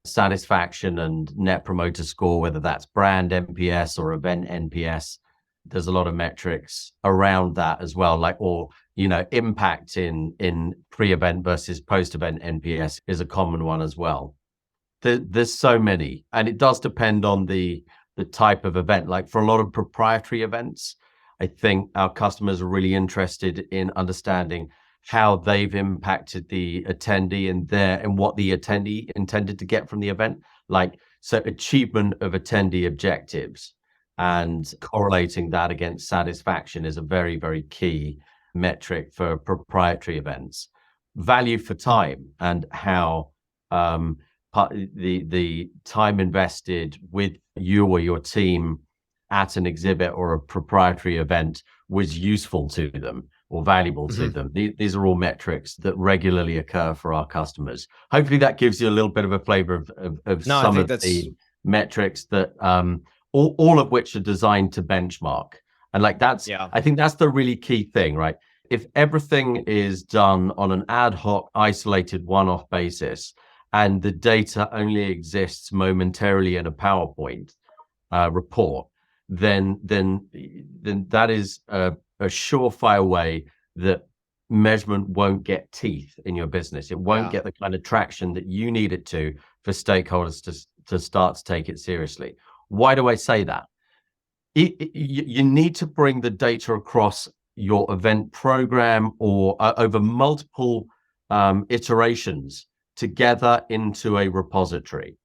satisfaction and net promoter score, whether that's brand NPS or event NPS. There's a lot of metrics around that as well, impact in pre-event versus post-event NPS is a common one as well. There's so many, and it does depend on the type of event. Like for a lot of proprietary events, I think our customers are really interested in understanding how they've impacted the attendee and what the attendee intended to get from the event. So achievement of attendee objectives and correlating that against satisfaction is a very, very key metric for proprietary events. Value for time, and how the time invested with you or your team at an exhibit or a proprietary event was useful to them or valuable to them. These are all metrics that regularly occur for our customers. Hopefully that gives you a little bit of a flavor of some of the metrics that all of which are designed to benchmark. And I think that's the really key thing, right? If everything is done on an ad hoc, isolated, one-off basis, and the data only exists momentarily in a PowerPoint report, then that is a surefire way that measurement won't get teeth in your business. It won't get the kind of traction that you need it to for stakeholders to start to take it seriously. Why do I say that? You need to bring the data across your event program or over multiple iterations together into a repository.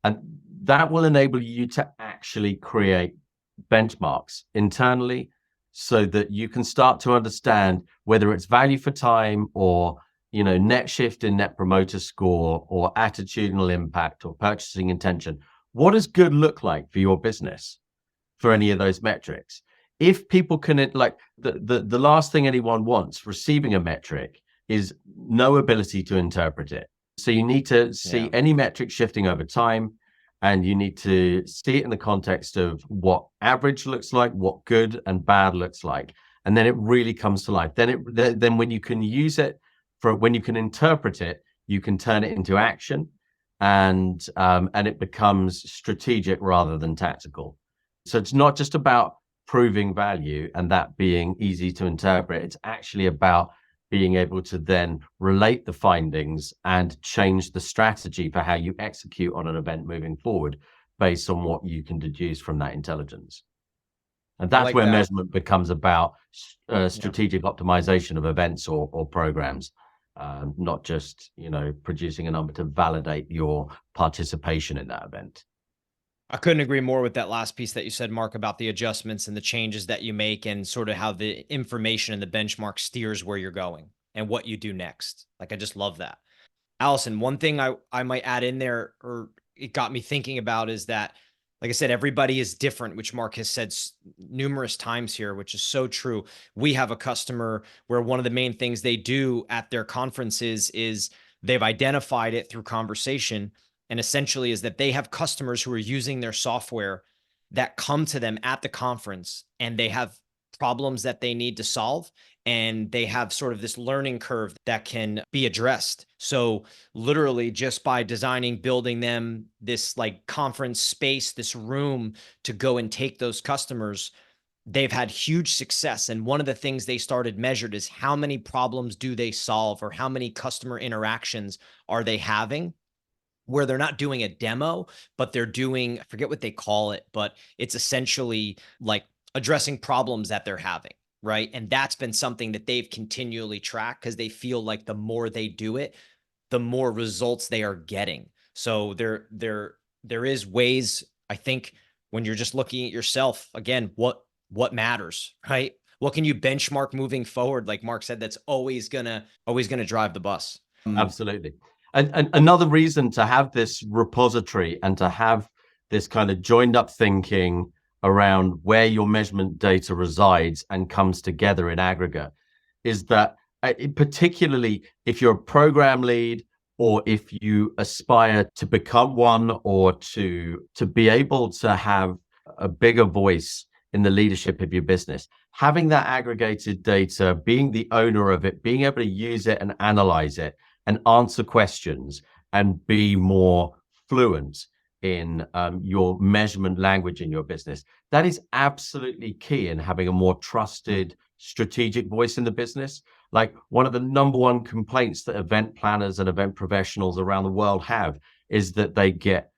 And that will enable you to actually create benchmarks internally so that you can start to understand whether it's value for time or net shift in net promoter score or attitudinal impact or purchasing intention. What does good look like for your business for any of those metrics? if people can, like, the last thing anyone wants receiving a metric is no ability to interpret it. So you need to see Yeah. any metric shifting over time, and you need to see it in the context of what average looks like, what good and bad looks like, and then it really comes to life. Then when you can use it for, when you can interpret it, you can turn it into action, and it becomes strategic rather than tactical. So it's not just about proving value and that being easy to interpret. It's actually about being able to then relate the findings and change the strategy for how you execute on an event moving forward based on what you can deduce from that intelligence. And I that's like where that. measurement becomes about Yeah. strategic optimization of events or programs, not just, producing a number to validate your participation in that event. I couldn't agree more with that last piece that you said, Mark, about the adjustments and the changes that you make and sort of how the information and the benchmark steers where you're going and what you do next. Like, I just love that. Allison, one thing I might add in there, or it got me thinking about, is that, like I said, everybody is different, which Mark has said numerous times here, which is so true. We have a customer where one of the main things they do at their conferences is they've identified it through conversation, and essentially is that they have customers who are using their software that come to them at the conference, and they have problems that they need to solve, and they have sort of this learning curve that can be addressed. So literally just by designing, building them this like conference space, this room to go and take those customers, they've had huge success. And one of the things they started measured is how many problems do they solve, or how many customer interactions are they having, where they're not doing a demo, but they're doing, I forget what they call it, but it's essentially like addressing problems that they're having. Right. And that's been something that they've continually tracked, because they feel like the more they do it, the more results they are getting. So there is ways, I think, when you're just looking at yourself, again, what matters, right? What can you benchmark moving forward? Like Mark said, that's always gonna drive the bus. Absolutely. And another reason to have this repository and to have this kind of joined up thinking around where your measurement data resides and comes together in aggregate is that, particularly if you're a program lead, or if you aspire to become one, or to be able to have a bigger voice in the leadership of your business, having that aggregated data, being the owner of it, being able to use it and analyze it and answer questions and be more fluent in your measurement language in your business. That is absolutely key in having a more trusted strategic voice in the business. Like, one of the number one complaints that event planners and event professionals around the world have is that they get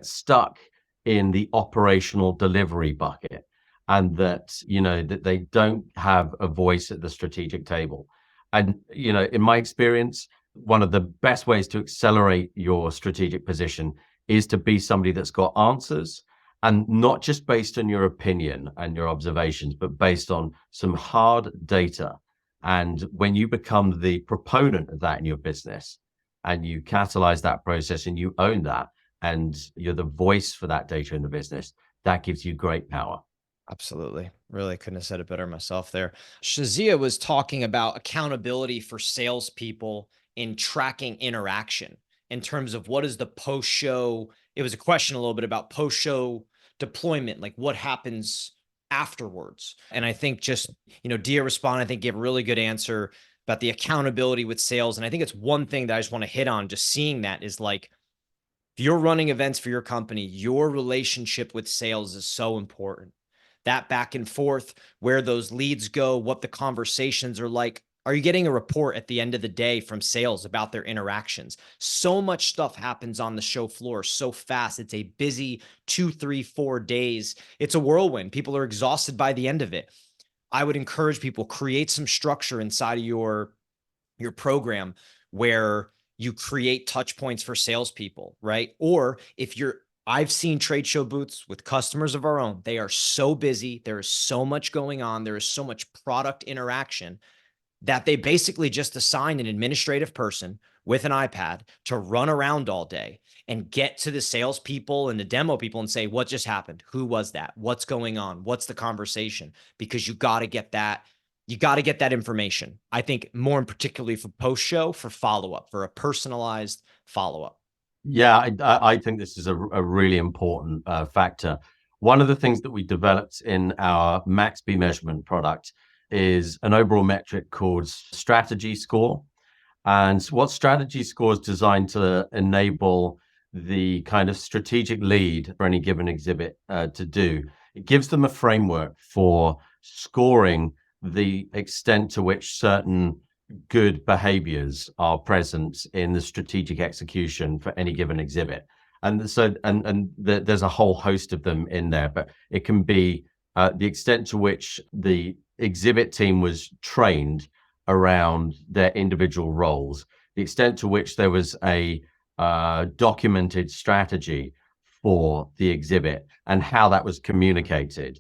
stuck in the operational delivery bucket, and that they don't have a voice at the strategic table. And, in my experience, one of the best ways to accelerate your strategic position is to be somebody that's got answers, and not just based on your opinion and your observations, but based on some hard data. And when you become the proponent of that in your business, and you catalyze that process and you own that, and you're the voice for that data in the business, that gives you great power. Absolutely. Really couldn't have said it better myself there. Shazia was talking about accountability for salespeople in tracking interaction in terms of what is the post show. It was a question a little bit about post show deployment, like what happens afterwards. And I think just, Dia Respond, I think, gave a really good answer about the accountability with sales. And I think it's one thing that I just want to hit on, just seeing that, is like, if you're running events for your company, your relationship with sales is so important. That back and forth, where those leads go, what the conversations are like. Are you getting a report at the end of the day from sales about their interactions? So much stuff happens on the show floor so fast. It's a busy 2, 3, 4 days. It's a whirlwind. People are exhausted by the end of it. I would encourage people, create some structure inside of your program where you create touch points for salespeople, right? Or if you're, I've seen trade show booths with customers of our own. They are so busy. There is so much going on. There is so much product interaction that they basically just assign an administrative person with an iPad to run around all day and get to the salespeople and the demo people and say, what just happened? Who was that? What's going on? What's the conversation? Because you got to get that. You got to get that information. I think more particularly for post show, for follow up, for a personalized follow up. Yeah, I think this is a really important factor. One of the things that we developed in our Maxby measurement product is an overall metric called strategy score. And what strategy score is designed to enable the kind of strategic lead for any given exhibit to do. It gives them a framework for scoring the extent to which certain good behaviors are present in the strategic execution for any given exhibit. And so, there's a whole host of them in there, but it can be the extent to which the exhibit team was trained around their individual roles, the extent to which there was a documented strategy for the exhibit and how that was communicated,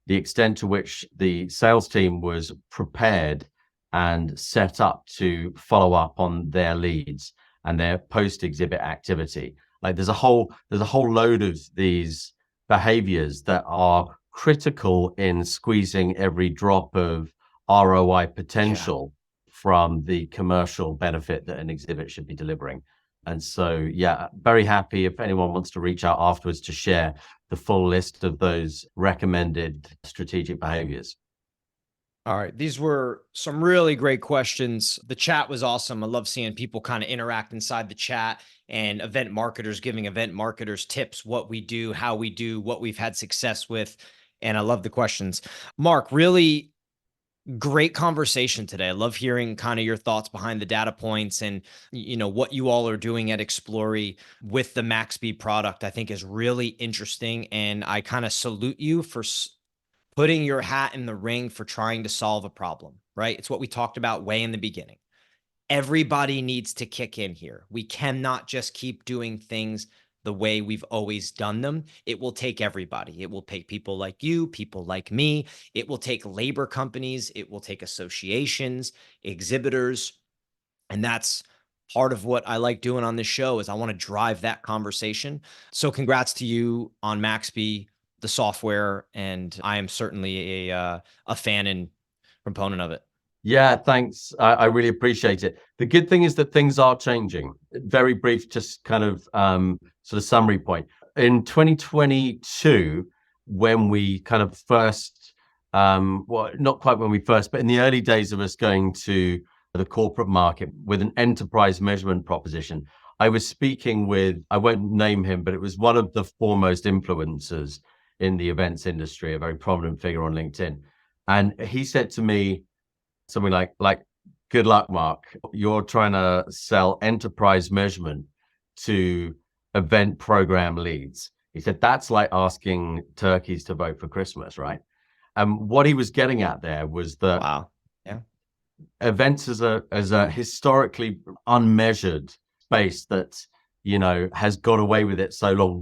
the extent to which the sales team was prepared and set up to follow up on their leads and their post exhibit activity. Like there's a whole load of these behaviors that are critical in squeezing every drop of ROI potential from the commercial benefit that an exhibit should be delivering. And so, yeah, very happy if anyone wants to reach out afterwards to share the full list of those recommended strategic behaviors. All right. These were some really great questions. The chat was awesome. I love seeing people kind of interact inside the chat and event marketers giving event marketers tips, what we do, how we do, what we've had success with. And I love the questions. Mark, really great conversation today. I love hearing kind of your thoughts behind the data points and, what you all are doing at Explori with the Maxby product. I think is really interesting. And I kind of salute you for putting your hat in the ring for trying to solve a problem, right? It's what we talked about way in the beginning. Everybody needs to kick in here. We cannot just keep doing things the way we've always done them. It will take everybody. It will take people like you, people like me. It will take labor companies. It will take associations, exhibitors. And that's part of what I like doing on this show is I want to drive that conversation. So congrats to you on Maxby, the software, and I am certainly a fan and proponent of it. Yeah, thanks. I really appreciate it. The good thing is that things are changing. Very brief, just kind of sort of summary point. In 2022, when we kind of first, well, not quite when we first, but in the early days of us going to the corporate market with an enterprise measurement proposition, I was speaking with, I won't name him, but it was one of the foremost influencers in the events industry, a very prominent figure on LinkedIn. And he said to me, something like good luck, Mark, you're trying to sell enterprise measurement to event program leads. He said that's like asking turkeys to vote for Christmas, right? And what he was getting at there was that Wow. Yeah. events as a historically unmeasured space that has got away with it so long.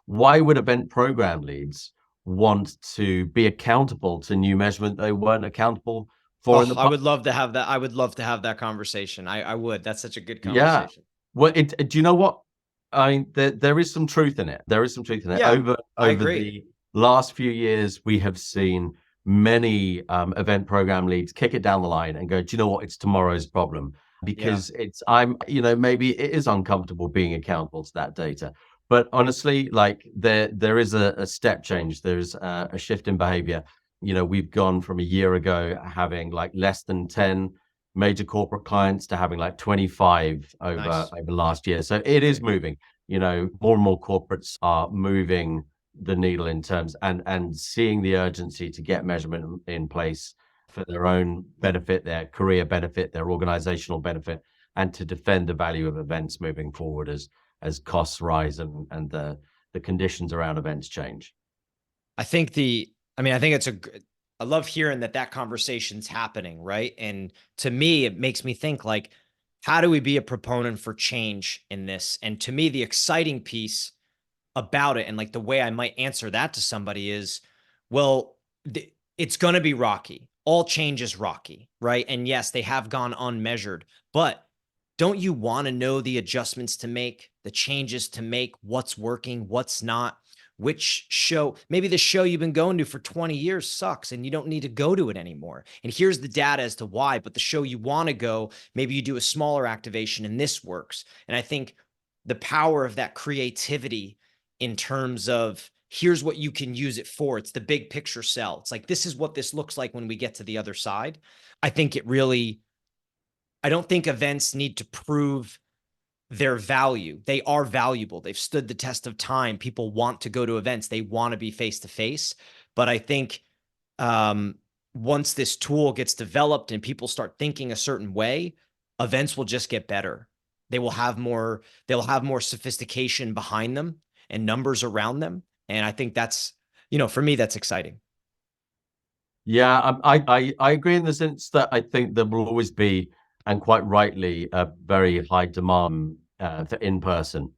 Why would event program leads want to be accountable to new measurement they weren't accountable for in the I past? would love to have that. I would love to have that conversation. I would. That's such a good Yeah. conversation. Well, do you know what? I mean, there is some truth in it. There is some truth in it. Yeah, I Over agree. the last few years, we have seen many event program leads kick it down the line and go, do you know what? It's tomorrow's problem because maybe it is uncomfortable being accountable to that data. But honestly, like there is a step change. There's a shift in behavior. We've gone from a year ago having like less than 10 major corporate clients to having like 25 Nice. over last year. So it is moving. More and more corporates are moving the needle in terms and seeing the urgency to get measurement in place for their own benefit, their career benefit, their organizational benefit, and to defend the value of events moving forward as costs rise and the conditions around events change. I think I think I love hearing that conversation's happening, right? And to me, it makes me think like, how do we be a proponent for change in this? And to me, the exciting piece about it and like the way I might answer that to somebody is, well, it's going to be rocky. All change is rocky, right? And yes, they have gone unmeasured, but don't you want to know the adjustments to make, the changes to make, what's working, what's not? Which show, maybe the show you've been going to for 20 years sucks and you don't need to go to it anymore. And here's the data as to why, but the show you want to go, maybe you do a smaller activation and this works. And I think the power of that creativity in terms of here's what you can use it for. It's the big picture sell. It's like, this is what this looks like when we get to the other side. I think it really, I don't think events need to prove their value. They are valuable. They've stood the test of time. People want to go to events. They want to be face to face. But I think once this tool gets developed and people start thinking a certain way, events will just get better. They will have more, they'll have more sophistication behind them and numbers around them. And I think that's, for me, that's exciting. Yeah, I agree in the sense that I think there will always be, and quite rightly, a very high demand for in person.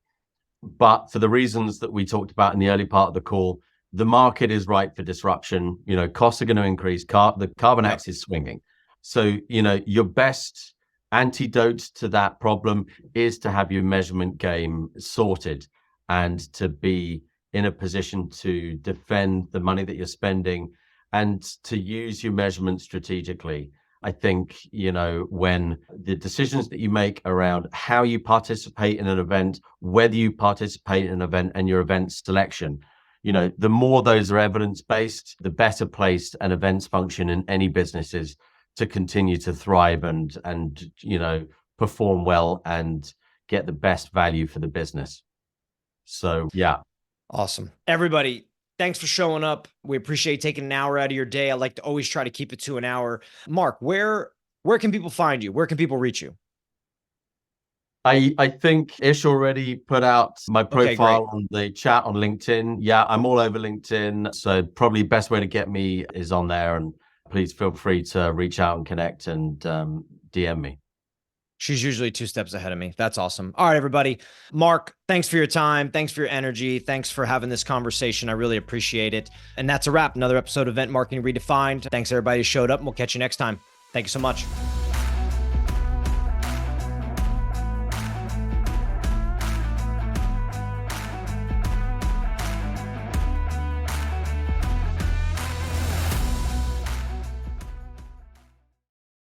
But for the reasons that we talked about in the early part of the call, the market is ripe for disruption. Costs are going to increase. The carbon axe is swinging. So, your best antidote to that problem is to have your measurement game sorted and to be in a position to defend the money that you're spending and to use your measurement strategically. I think, when the decisions that you make around how you participate in an event, whether you participate in an event and your event selection, the more those are evidence-based, the better placed an events function in any business is to continue to thrive and perform well and get the best value for the business. So, yeah. Awesome. Everybody, thanks for showing up. We appreciate taking an hour out of your day. I like to always try to keep it to an hour. Mark, where can people find you? Where can people reach you? I think Ish already put out my profile on the chat on LinkedIn. Yeah, I'm all over LinkedIn. So probably best way to get me is on there. And please feel free to reach out and connect and DM me. She's usually 2 steps ahead of me. That's awesome. All right, everybody. Mark, thanks for your time. Thanks for your energy. Thanks for having this conversation. I really appreciate it. And that's a wrap. Another episode of Event Marketing Redefined. Thanks everybody who showed up, and we'll catch you next time. Thank you so much.